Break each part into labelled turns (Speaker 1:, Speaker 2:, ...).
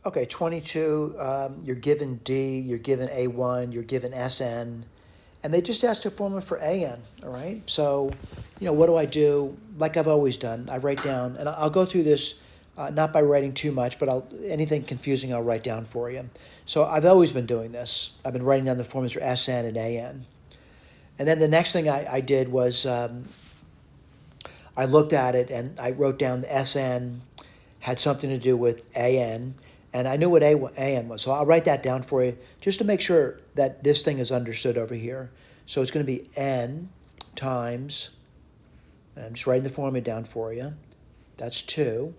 Speaker 1: Okay, 22, you're given D, you're given A1, you're given SN, and they just asked a formula for AN, all right? So, what do I do? Like I've always done, I write down, and I'll go through this not by writing too much, but anything confusing I'll write down for you. So I've always been doing this. I've been writing down the formulas for SN and AN. And then the next thing I did was I looked at it and I wrote down the SN had something to do with AN, and I knew what AN was. So I'll write that down for you just to make sure that this thing is understood over here. So it's going to be N times, I'm just writing the formula down for you. That's 2.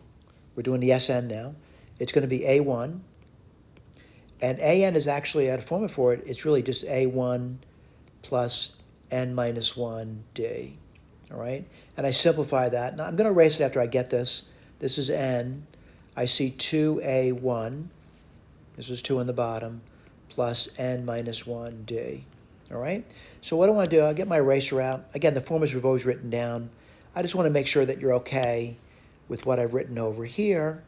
Speaker 1: We're doing the SN now. It's going to be A1. And AN is actually, I had a formula for it, it's really just A1 plus N minus 1D. All right? And I simplify that. Now I'm going to erase it after I get this. This is N. I see 2A1. This is 2 on the bottom, plus N minus 1D. All right? So what I want to do, I'll get my eraser out. Again, the formulas we've always written down. I just want to make sure that you're okay with what I've written over here.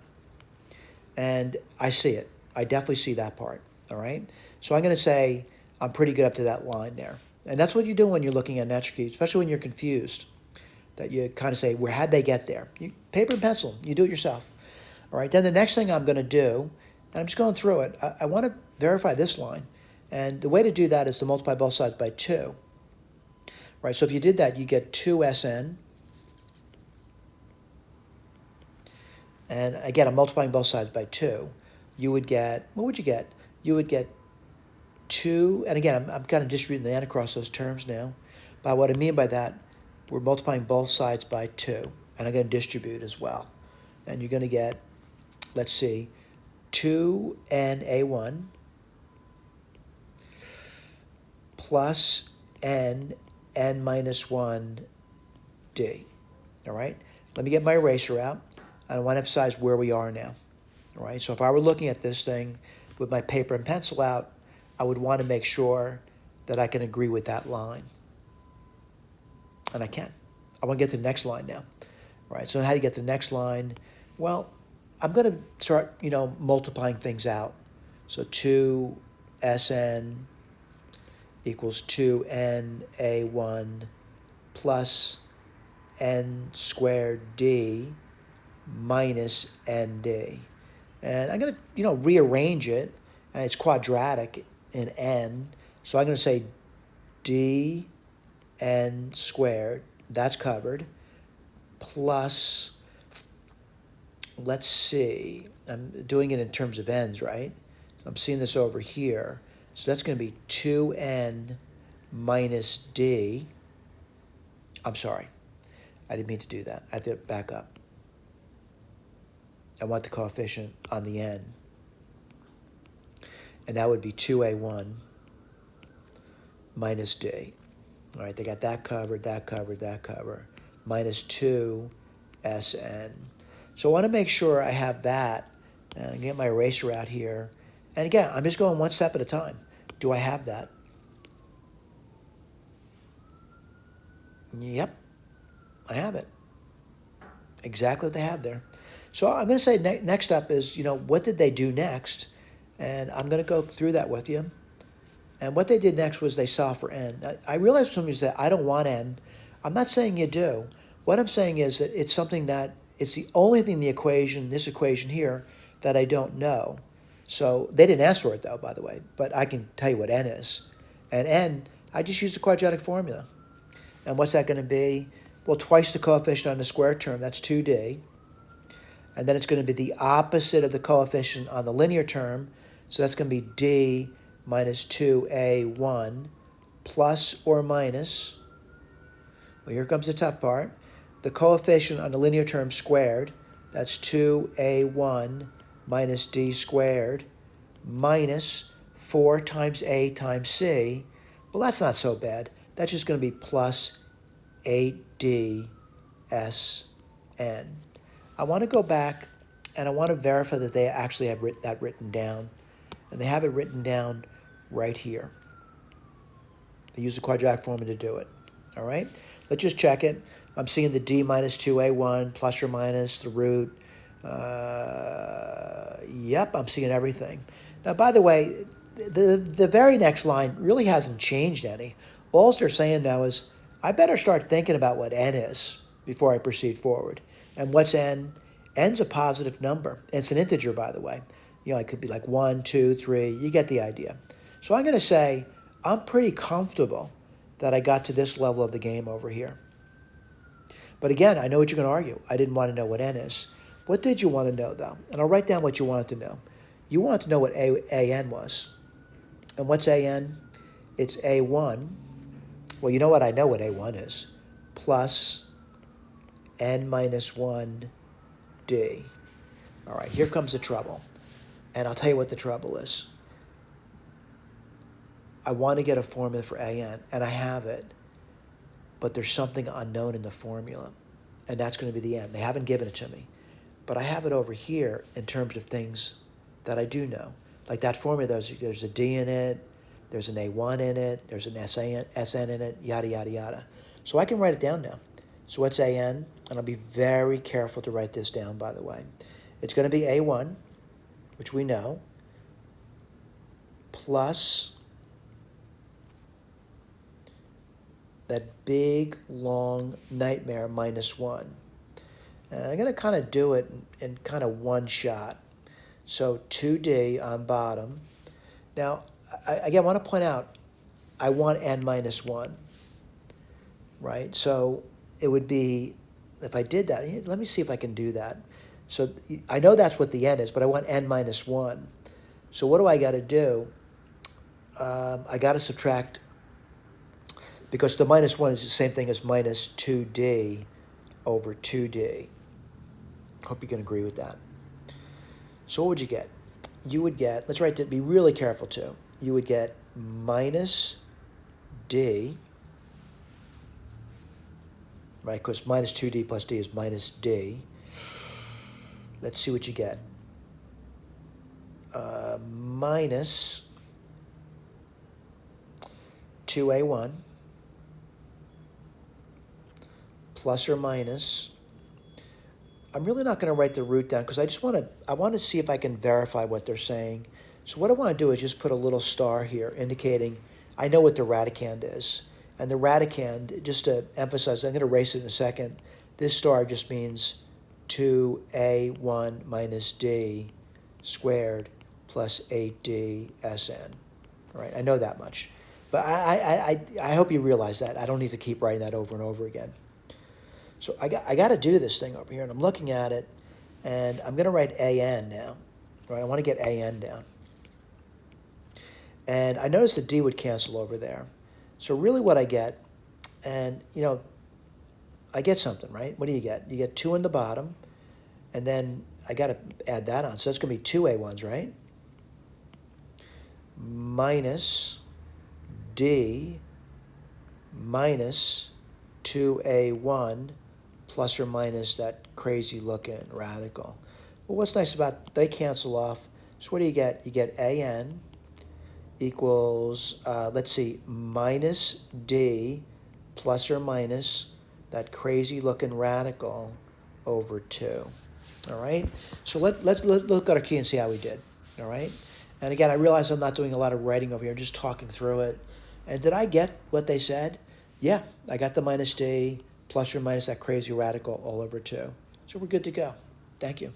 Speaker 1: And I see it. I definitely see that part. All right? So I'm going to say I'm pretty good up to that line there. And that's what you do when you're looking at natural cubes, especially when you're confused. That you kind of say, where how'd they get there? Paper and pencil, you do it yourself. All right, then the next thing I'm going to do, and I'm just going through it, I want to verify this line. And the way to do that is to multiply both sides by 2. Right, so if you did that, you get 2SN. And again, I'm multiplying both sides by 2. You would get, what would you get? You would get 2, and again, I'm kind of distributing the N across those terms now. But what I mean by that, we're multiplying both sides by 2, and I'm going to distribute as well. And you're going to get, let's see, 2NA1 plus N minus 1D. All right? Let me get my eraser out. I want to emphasize where we are now. All right? So if I were looking at this thing with my paper and pencil out, I would want to make sure that I can agree with that line. And I can. I want to get to the next line now. All right, so how do you get to the next line? Well, I'm going to start, multiplying things out. So 2SN equals 2NA1 plus N squared D minus ND. And I'm going to, rearrange it. And it's quadratic in N. So I'm going to say D N squared, that's covered, plus, let's see, I'm doing it in terms of n's, right? I'm seeing this over here. So that's going to be 2n minus d. I'm sorry. I didn't mean to do that. I have to back up. I want the coefficient on the n. And that would be 2a1 minus d. All right, they got that covered, that covered, that covered. Minus 2SN. So I want to make sure I have that. And get my eraser out here. And again, I'm just going one step at a time. Do I have that? Yep, I have it. Exactly what they have there. So I'm going to say next up is, what did they do next? And I'm going to go through that with you. And what they did next was they solved for n. I realize somebody said, I don't want n. I'm not saying you do. What I'm saying is that it's something that, it's the only thing in the equation, this equation here, that I don't know. So they didn't ask for it though, by the way, but I can tell you what n is. And n, I just used the quadratic formula. And what's that going to be? Well, twice the coefficient on the square term, that's 2d. And then it's going to be the opposite of the coefficient on the linear term, so that's going to be d minus 2a1 plus or minus, well, here comes the tough part, the coefficient on the linear term squared, that's 2a1 minus d squared, minus 4 times a times c. Well, that's not so bad. That's just going to be plus 8dsn. I want to go back and I want to verify that they actually have that written down. And they have it written down right here. They use the quadratic formula to do it. All right? Let's just check it. I'm seeing the d minus 2a1 plus or minus the root. Yep, I'm seeing everything. Now, by the way, the very next line really hasn't changed any. All they're saying now is, I better start thinking about what n is before I proceed forward. And what's n? N's a positive number. It's an integer, by the way. You know, it could be like 1, 2, 3. You get the idea. So I'm going to say, I'm pretty comfortable that I got to this level of the game over here. But again, I know what you're going to argue. I didn't want to know what n is. What did you want to know, though? And I'll write down what you wanted to know. You wanted to know what an was. And what's an? It's a1. Well, you know what? I know what a1 is. Plus n minus 1 d. All right, here comes the trouble. And I'll tell you what the trouble is. I want to get a formula for an, and I have it. But there's something unknown in the formula. And that's going to be the n. They haven't given it to me. But I have it over here in terms of things that I do know. Like that formula, there's a D in it, there's an A1 in it, there's an SN in it, yada, yada, yada. So I can write it down now. So what's AN? And I'll be very careful to write this down, by the way. It's going to be A1, which we know, plus that big, long nightmare minus 1. And I'm going to kind of do it in kind of one shot. So 2D on bottom. Now, again, I want to point out, I want n minus 1, right? So it would be, if I did that, let me see if I can do that. So I know that's what the n is, but I want n minus 1. So what do I got to do? I got to subtract, because the minus 1 is the same thing as minus 2d over 2d. Hope you can agree with that. So what would you get? You would get, let's write that, be really careful too. You would get minus d, right? Because minus 2d plus d is minus d. Let's see what you get. Minus 2a1 plus or minus, I'm really not going to write the root down because I want to see if I can verify what they're saying. So what I want to do is just put a little star here indicating I know what the radicand is. And the radicand, just to emphasize, I'm going to erase it in a second. This star just means 2a1 minus d squared plus 8d Sn. All right, I know that much. But I hope you realize that. I don't need to keep writing that over and over again. So I got to do this thing over here, and I'm looking at it, and I'm going to write an now. Right, I want to get an down. And I noticed the d would cancel over there. So really what I get, and, you know, I get something, right? What do you get? You get 2 in the bottom, and then I got to add that on. So that's going to be 2 a1s, right? Minus d minus 2a1 plus or minus that crazy looking radical. Well, what's nice about, they cancel off. So what do you get? You get an equals, let's see, minus d plus or minus that crazy looking radical over 2. All right? So let's look at our key and see how we did. All right? And again, I realize I'm not doing a lot of writing over here, I'm just talking through it. And did I get what they said? Yeah, I got the minus d plus or minus that crazy radical all over 2. So we're good to go. Thank you.